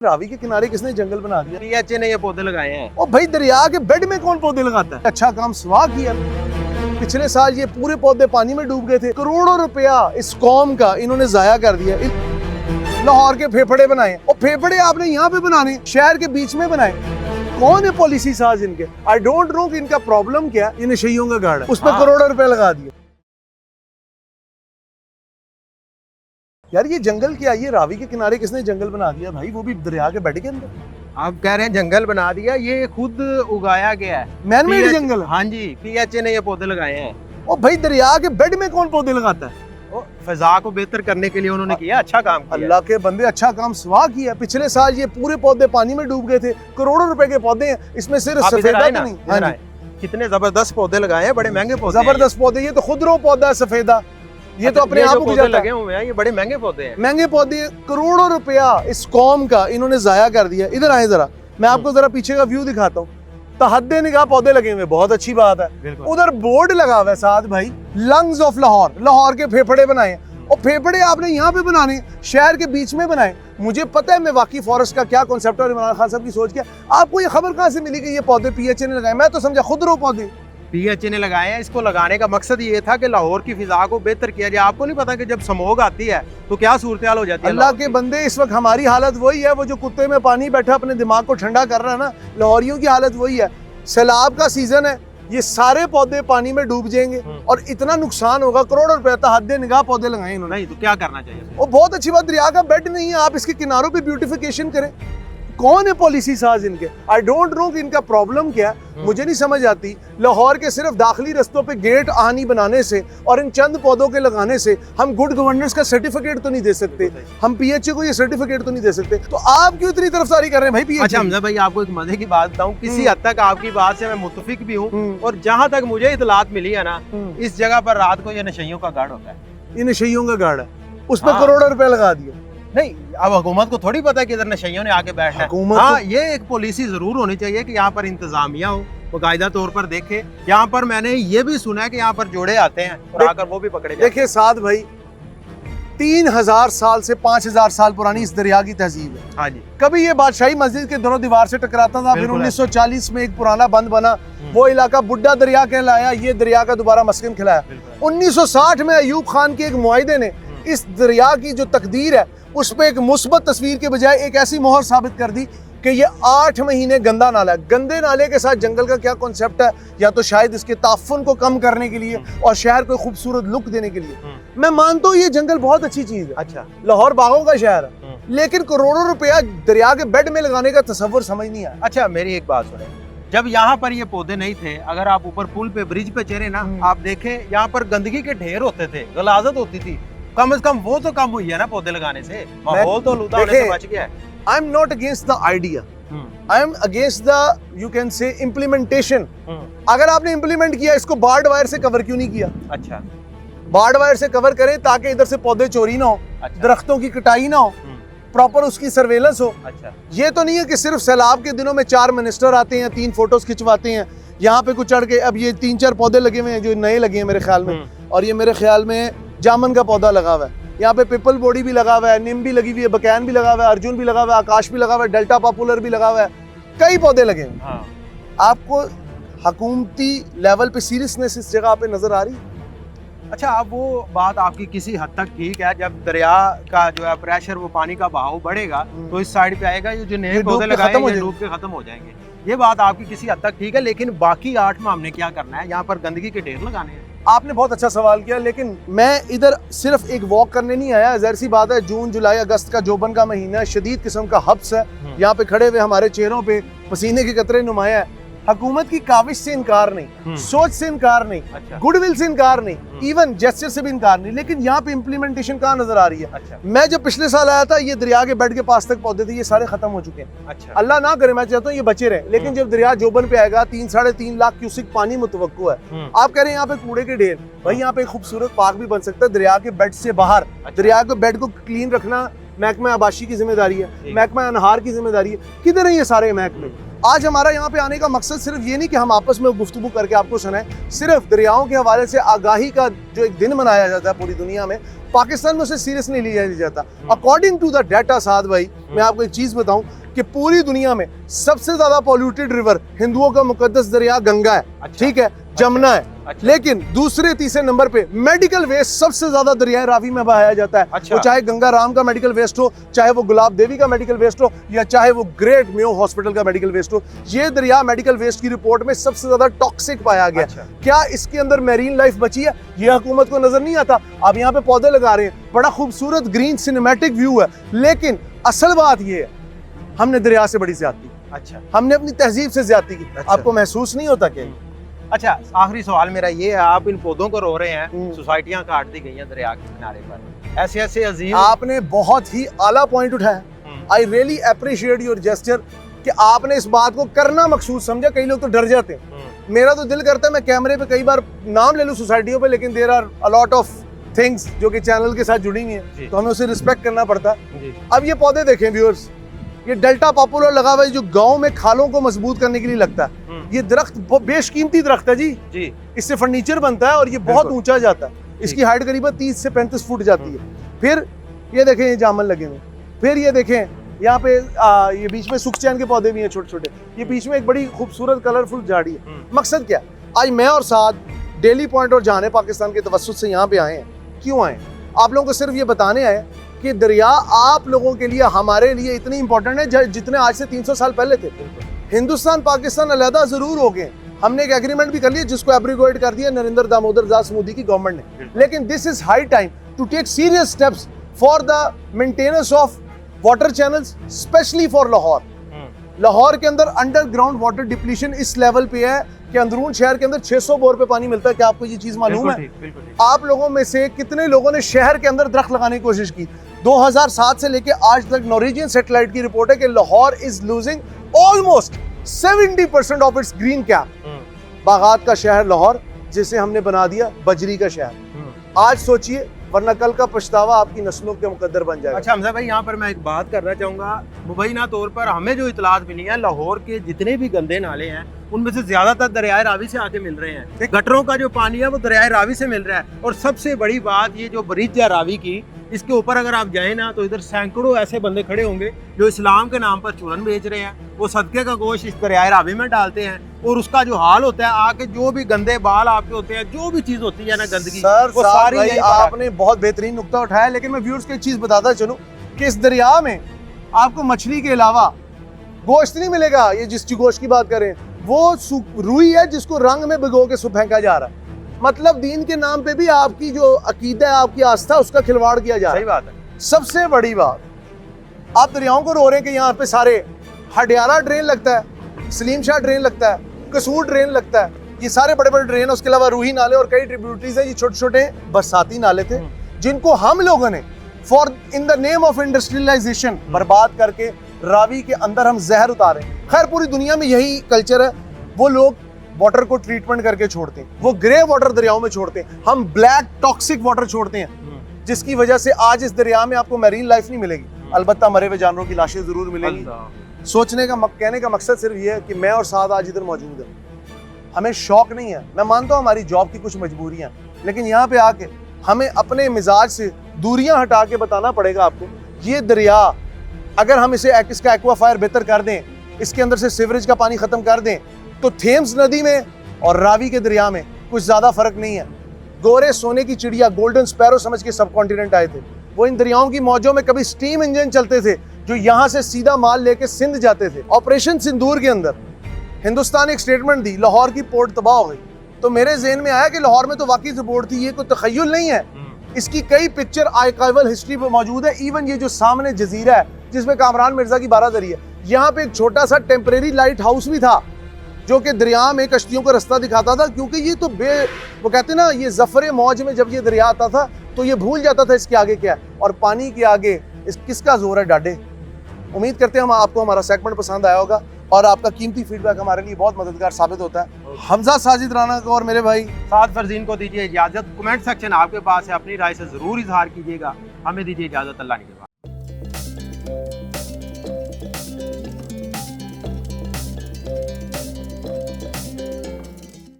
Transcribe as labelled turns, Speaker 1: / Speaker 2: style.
Speaker 1: रावी के किनारे किसने जंगल बना दिया?
Speaker 2: पीएचए ने ये पौधे लगाए हैं।
Speaker 1: ओ भाई, दरिया के बेड में कौन पौधे लगाता है? अच्छा काम स्वाह किया। पिछले साल ये पूरे पौधे पानी में डूब गए थे। करोड़ों रुपया इस कौम का इन्होंने जाया कर दिया। लाहौर के फेफड़े बनाए और फेफड़े आपने यहाँ पे बनाने, शहर के बीच में बनाए। कौन है पॉलिसी साज इनके? आई डोंट नो कि इनका प्रॉब्लम क्या है। ये नशइयों का गाड़ है, उस पर करोड़ों रुपए लगा दिए। यार ये जंगल क्या, ये रावी के किनारे किसने जंगल बना दिया भाई, वो भी दरिया के बेड के अंदर?
Speaker 2: आप कह रहे हैं जंगल बना दिया, ये खुद उगाया गया है।
Speaker 1: मैन मेड जंगल?
Speaker 2: हाँ जी, पीएचए ने ये पौधे लगाए हैं।
Speaker 1: ओ भाई, दरिया के बेड में कौन पौधे लगाता है?
Speaker 2: फिजा को बेहतर करने के लिए उन्होंने किया, अच्छा काम किया।
Speaker 1: अल्लाह के बंदे, अच्छा काम स्वाह किया। पिछले साल ये पूरे पौधे पानी में डूब गए थे। करोड़ों रुपए के पौधे हैं, इसमें सिर्फ सफेदा तो नहीं। हाँ,
Speaker 2: कितने जबरदस्त पौधे लगाए हैं, बड़े महंगे पौधे,
Speaker 1: जबरदस्त पौधे। ये तो खुदरो पौधा है सफेदा, ये तो अपने आप उग जाता है।
Speaker 2: लगे हुए हैं, ये बड़े महंगे पौधे हैं।
Speaker 1: महंगे पौधे, करोड़ों रुपया इस कौम का इन्होंने जाया कर दिया। इधर आए जरा, मैं आपको जरा पीछे का व्यू दिखाता हूँ। तहद्दे निगाह पौधे लगे हुए, बहुत अच्छी बात है। उधर बोर्ड लगा हुआ है साथ भाई, लंग्स ऑफ लाहौर, लाहौर के फेफड़े बनाए। और फेफड़े आपने यहाँ पे बनाने, शहर के बीच में बनाए। मुझे पता है मैं वाकई फॉरेस्ट का क्या कॉन्सेप्ट है और इमरान खान साहब की सोच क्या। आपको ये खबर कहाँ से मिली कि ये पौधे पीएचए ने लगाए? मैं तो समझा खुदरो पौधे
Speaker 2: पीएचए ने लगाए हैं। इसको लगाने का मकसद ये था कि लाहौर की फिजा को बेहतर किया जाए। आपको नहीं पता कि जब स्मोग आती है तो क्या सूरत हाल हो जाती है?
Speaker 1: अल्लाह के बंदे, इस वक्त हमारी हालत वही है। वो जो कुत्ते में पानी बैठा अपने दिमाग को ठंडा कर रहा है ना, लाहौरियों की हालत वही है। सैलाब का सीजन है, ये सारे पौधे पानी में डूब जाएंगे और इतना नुकसान होगा। करोड़ों रुपए तहद्दे निगाह पौधे लगाए इन्होंने।
Speaker 2: नहीं तो क्या करना चाहिए?
Speaker 1: वो बहुत अच्छी बात, दरिया का बेड नहीं है, आप इसके किनारों पे ब्यूटिफिकेशन करें। कौन है पॉलिसी साज इनके? आई डोंट नो कि इनका प्रॉब्लम क्या है, मुझे नहीं समझ आती। लाहौर के सिर्फ दाखिली रस्तों पे गेट आनी बनाने से और इन चंद पौधों के लगाने से हम गुड गवर्नेंस का सर्टिफिकेट तो नहीं दे सकते, हम पीएचए को ये सर्टिफिकेट तो नहीं दे सकते। तो आप क्यों इतनी तरफदारी कर रहे हैं भाई पीएचए?
Speaker 2: अच्छा हमजा भाई, आपको एक मजे की बात बताऊं, किसी हद तक आपकी बात से मैं मुत्तफिक भी हूँ। और जहाँ तक मुझे इतलात मिली है ना, इस जगह पर रात को ये नशइयों का गाड़ होता है।
Speaker 1: ये नशइयों का गाड़ है, उस पर करोड़ों रुपए लगा दिए।
Speaker 2: नहीं, अब हुकूमत को थोड़ी पता है कि इधर नशइयों ने आके बैठना है। हाँ, ये एक पॉलिसी जरूर होनी चाहिए कि यहाँ पर इंतजामिया हो, बाकायदा तौर पर देखे। यहाँ पर मैंने ये भी सुना है कि यहाँ पर जोड़े आते हैं और आकर वो भी पकड़े जाते हैं।
Speaker 1: देखिए साथ भाई, 3000 साल से 5000 साल पुरानी इस दरिया की तहजीब है।
Speaker 2: हाँ जी।
Speaker 1: कभी ये बादशाही मस्जिद के दोनों दीवार से टकराता था, फिर 1940 में एक पुराना बंद बना, वो इलाका बुड्ढा दरिया कहलाया, ये दरिया का दोबारा मस्कन खिलाया। 1960 में अयूब खान के एक मुआहिदे ने इस दरिया की जो तकदीर है उस पर एक मुस्बत तस्वीर के बजाय एक ऐसी मोहर साबित कर दी कि ये 8 महीने गंदा नाला है। गंदे नाले के साथ जंगल का क्या कॉन्सेप्ट है? या तो शायद इसके ताफुन को कम करने के लिए और शहर को खूबसूरत लुक देने के लिए। मैं मानता हूँ ये जंगल बहुत अच्छी चीज है।
Speaker 2: अच्छा,
Speaker 1: लाहौर बागों का शहर है, लेकिन करोड़ों रुपया दरिया के बेड में लगाने का तस्वर समझ नहीं आया।
Speaker 2: अच्छा मेरी एक बात सुने, जब यहाँ पर ये पौधे नहीं थे, अगर आप ऊपर पुल पे, ब्रिज पे चढ़े ना, आप देखें यहाँ पर गंदगी के ढेर होते थे, गलाजत होती थी। कम से कम वो तो कम हुई है ना पौधे लगाने से, माहौल तो आलूदा होने से बच गया है।
Speaker 1: I am not against the idea, I am against the, you can say, implementation. अगर आपने इम्प्लीमेंट किया, इसको बार्ड वायर से कवर क्यों नहीं किया?
Speaker 2: अच्छा,
Speaker 1: बार्ड वायर से कवर करें ताकि इधर से पौधे चोरी ना हो, दरख्तों की कटाई ना हो, प्रॉपर उसकी सर्वेलेंस हो।
Speaker 2: अच्छा,
Speaker 1: ये तो नहीं है कि सिर्फ सैलाब के दिनों में 4 मिनिस्टर आते हैं, 3 फोटोज खिंचवाते हैं यहाँ पे कुछ चढ़ के। अब ये 3-4 पौधे लगे हुए हैं जो नए लगे हैं मेरे ख्याल में, और ये मेरे ख्याल में जामन का पौधा लगा हुआ है। यहाँ पे पिपल बॉडी भी लगा हुआ है, नीम भी लगी हुई है, बकैन भी लगा हुआ है, अर्जुन भी लगा हुआ है, आकाश भी लगा हुआ है, डेल्टा पॉपुलर भी लगा हुआ है, कई पौधे लगे हैं।
Speaker 2: हाँ।
Speaker 1: आपको हुकूमती लेवल पे सीरियसनेस इस जगह पे नजर आ रही है?
Speaker 2: अच्छा, अब वो बात आपकी किसी हद तक ठीक है। जब दरिया का जो है प्रेशर, वो पानी का बहाव बढ़ेगा तो इस साइड पे आएगा, ये जो नए पौधे लगाए हैं डूब के खत्म हो जाएंगे। ये बात आपकी किसी हद तक ठीक है, लेकिन बाकी 8 में हमने क्या करना है? यहाँ पर गंदगी के ढेर लगाने हैं।
Speaker 1: आपने बहुत अच्छा सवाल किया, लेकिन मैं इधर सिर्फ एक वॉक करने नहीं आया। ज़ाहिर सी बात है, जून जुलाई अगस्त का जोबन का महीना, शदीद किस्म का हब्स है। यहाँ पे खड़े हुए हमारे चेहरों पे पसीने के कतरे नुमाया है। हुकूमत की काविश से इनकार नहीं, सोच से इनकार नहीं,
Speaker 2: अच्छा।
Speaker 1: गुडविल से इनकार नहीं, इवन जेस्चर से भी इनकार नहीं, लेकिन यहाँ पे इम्प्लीमेंटेशन कहाँ नजर आ रही है?
Speaker 2: अच्छा।
Speaker 1: मैं जब पिछले साल आया था, ये दरिया के बेड के पास तक पौधे थे, ये सारे खत्म हो चुके हैं।
Speaker 2: अच्छा।
Speaker 1: अल्लाह ना करे, मैं चाहता हूँ ये बचे रहे, लेकिन जब दरिया जोबन पे आएगा 3-3.5 लाख क्यूसिक पानी मुतवक्को है। आप कह रहे हैं यहाँ पे कूड़े के ढेर, भाई यहाँ पे खूबसूरत पार्क भी बन सकता है दरिया के बेड से बाहर। दरिया के बेड को क्लीन रखना महकमा आबाशी की जिम्मेदारी है, महकमा अनहार की जिम्मेदारी है। किधर है ये सारे महकमे? आज हमारा यहाँ पे आने का मकसद सिर्फ ये नहीं कि हम आपस में गुफ्तगू करके आपको सुनाएं, सिर्फ दरियाओं के हवाले से आगाही का जो एक दिन मनाया जाता है पूरी दुनिया में, पाकिस्तान में उसे सीरियस नहीं लिया जाता। अकॉर्डिंग टू द डाटा साद भाई, मैं आपको एक चीज बताऊं कि पूरी दुनिया में सबसे ज्यादा पॉल्यूटेड रिवर हिंदुओं का मुकद्दस दरिया गंगा है, ठीक है, जमुना है, लेकिन दूसरे तीसरे नंबर पे मेडिकल वेस्ट सबसे ज्यादा दरिया रावी में बहाया जाता है। वो चाहे गंगा राम का मेडिकल वेस्ट हो, चाहे वो गुलाब देवी का मेडिकल वेस्ट हो, या चाहे वो ग्रेट मेयो हॉस्पिटल का मेडिकल वेस्ट हो, ये दरिया मेडिकल वेस्ट की रिपोर्ट में सबसे ज्यादा टॉक्सिक पाया गया। क्या इसके अंदर मैरीन लाइफ बची है? ये हुकूमत को नजर नहीं आता। आप यहाँ पे पौधे लगा रहे हैं, बड़ा खूबसूरत ग्रीन सिनेमैटिक व्यू है, लेकिन असल बात ये है हमने दरिया से बड़ी ज्यादती, हमने अपनी तहजीब से ज्यादती की। आपको महसूस नहीं होता क्या?
Speaker 2: अच्छा, आखिरी सवाल मेरा ये है, आप इन पौधों को रो रहे हैं, सोसाइटियां काट दी गई हैं दरिया के किनारे पर, ऐसे ऐसे अजीम।
Speaker 1: आपने बहुत ही आला पॉइंट उठाया। I really appreciate your gesture कि आपने इस बात को करना मकसूद समझा। कई लोग तो डर जाते हैं, मेरा तो दिल करता है मैं कैमरे पे कई बार नाम ले लूं सोसाइटियों पे, लेकिन there are a lot of things जो कि चैनल के साथ जुड़ी हुई हैं, तो हमें उसे रिस्पेक्ट करना पड़ता है। अब ये पौधे देखें व्यूअर्स, ये डेल्टा पॉपुलर लगा हुआ है जो गांव में खालों को मजबूत करने के लिए लगता है। ये दरख्त बेशकीमती दरख्त है जी, इससे फर्नीचर बनता है और ये बहुत ऊंचा जाता है। इसकी हाइट करीबन 30 से 35 फुट जाती है। फिर ये देखें, ये जामुन लगे हुए, फिर ये देखें यहाँ पे ये बीच में सुखचैन के पौधे भी हैं छोटे छोटे, ये बीच में एक बड़ी खूबसूरत कलरफुल झाड़ी है। मकसद क्या? आज मैं और साथ डेली पॉइंट और जाने पाकिस्तान के तवज्जुह से यहाँ पे आए हैं। क्यों आए? आप लोगों को सिर्फ ये बताने आए कि दरिया आप लोगों के लिए, हमारे लिए इतनी इंपॉर्टेंट है जितने आज से 300 साल पहले थे। हिंदुस्तान पाकिस्तान अलहदा जरूर हो गए, हमने एक एग्रीमेंट भी कर लिया जिसको एब्रिगेट कर दिया नरेंद्र दामोदर दास मोदी की गवर्नमेंट ने, लेकिन this is high time to take serious steps for the maintenance of water channels, specially for Lahore. Lahore के अंदर अंडरग्राउंड वाटर डिप्लीशन इस लेवल पे है कि अंदरून शहर के अंदर 600 बोर पे पानी मिलता है। क्या आपको ये चीज मालूम है? आप लोगों में से कितने लोगों ने शहर के अंदर दरख्त लगाने की कोशिश की? 2007 से लेके आज तक नॉर्वेजियन सैटेलाइट की रिपोर्ट है कि Lahore is losing almost 70% of its green cap. बागात का शहर लाहौर, जिसे हमने बना दिया बजरी का शहर। आज सोचिए, वरना कल का पछतावा आपकी नस्लों के मुकद्दर बन जाएगा।
Speaker 2: अच्छा हमजा भाई, यहाँ पर मैं एक बात करना चाहूँगा। मुबैना तौर पर हमें जो इतलात मिली है, लाहौर के जितने भी गंदे नाले हैं उनमें से ज्यादातर दरियाए रावी से आके मिल रहे हैं। गटरों का जो पानी है वो दरियाए रावी से मिल रहा है। और सबसे बड़ी बात, ये जो ब्रिज है रावी की, इसके ऊपर अगर आप जाए ना तो इधर सैकड़ों ऐसे बंदे खड़े होंगे जो इस्लाम के नाम पर चूरन बेच रहे हैं। वो सदके का गोश्त इस दरियाए रावी में डालते हैं और उसका जो हाल होता है, आके जो भी गंदे बाल आपके होते हैं, जो भी चीज होती है ना गंदगी, वो सारी
Speaker 1: आपने बहुत बेहतरीन नुक्ता उठाया। लेकिन मैं व्यूअर्स को एक चीज बताता चलूं कि इस दरिया में आपको मछली के अलावा गोश्त नहीं मिलेगा। ये जिस गोश्त की बात करें वो रुई है जिसको रंग में भिगो के फेंका जा रहा है। मतलब दीन के नाम पे भी आपकी जो अकीदा है, आपकी आस्था, उसका खिलवाड़ किया जा रहा है।
Speaker 2: सही बात है।
Speaker 1: सबसे बड़ी बात, आप दरियाओं को रो रहे हैं कि यहाँ पे सारे हडियाला ड्रेन लगता है, सलीम शाह ड्रेन लगता है, कसूर ड्रेन लगता है, ये सारे बड़े बड़े ड्रेन। उसके अलावा रूही नाले और कई ट्रिब्यूटरीज है। ये छोटे छोटे बरसाती नाले थे जिनको हम लोगों ने for in the name of industrialization बर्बाद करके रावी के अंदर हम जहर उतारे। खैर पूरी दुनिया में यही कल्चर है, वो लोग वाटर को ट्रीटमेंट करके छोड़ते हैं, वो ग्रे वाटर दरियाओं में छोड़ते हैं, हम ब्लैक टॉक्सिक वाटर छोड़ते हैं, जिसकी वजह से आज इस दरिया में आपको मैरीन लाइफ नहीं मिलेगी। अलबत्ता मरे हुए जानवरों की लाशें जरूर मिलेंगी। सोचने का कहने का मकसद सिर्फ ये है कि मैं और साद आज इधर मौजूद है। हमें शौक नहीं है, मैं मानता हूँ हमारी जॉब की कुछ मजबूरियां, लेकिन यहाँ पे आके हमें अपने मिजाज से दूरियां हटा के बताना पड़ेगा आपको, ये दरिया अगर हम इसका एक्वाफायर बेहतर कर दें, इसके अंदर से सीवरेज का पानी खत्म कर दें, तो थेम्स नदी में और रावी के दरिया में कुछ ज्यादा फर्क नहीं है। गोरे सोने की चिड़िया, गोल्डन स्पैरो समझ के सब कॉन्टिनेंट आए थे। वो इन दरियाओं की मौजों में कभी स्टीम इंजन चलते थे जो यहाँ से सीधा माल लेके सिंध जाते थे। ऑपरेशन सिंदूर के अंदर हिंदुस्तान ने एक स्टेटमेंट दी, लाहौर की पोर्ट तबाह हो गई, तो मेरे ज़हन में आया कि लाहौर में तो वाकई से पोर्ट थी, ये कोई तखय्युल नहीं है। इसकी कई पिक्चर आर्काइवल हिस्ट्री पे मौजूद है। इवन ये जो सामने जजीरा है जिसमें कामरान मिर्जा की बारादरी है, यहाँ पे एक छोटा सा टेम्परेरी लाइट हाउस भी था जो कि दरिया में कश्तियों का रास्ता दिखाता था, क्योंकि ये तो वो कहते ना, ये जफरे मौज में जब ये दरिया आता था तो ये भूल जाता था इसके आगे क्या है, और पानी के आगे किसका जोर है डाडे। उम्मीद करते हैं आपको हमारा सेगमेंट पसंद आया होगा और आपका कीमती फीडबैक हमारे लिए बहुत मददगार साबित होता है। हमजा साजिद राना को और मेरे भाई
Speaker 2: साद फरजीन को दीजिए इजाजत। कमेंट सेक्शन आपके पास है, अपनी राय से जरूर इजहार कीजिएगा। हमें दीजिए इजाजत। अल्लाह ने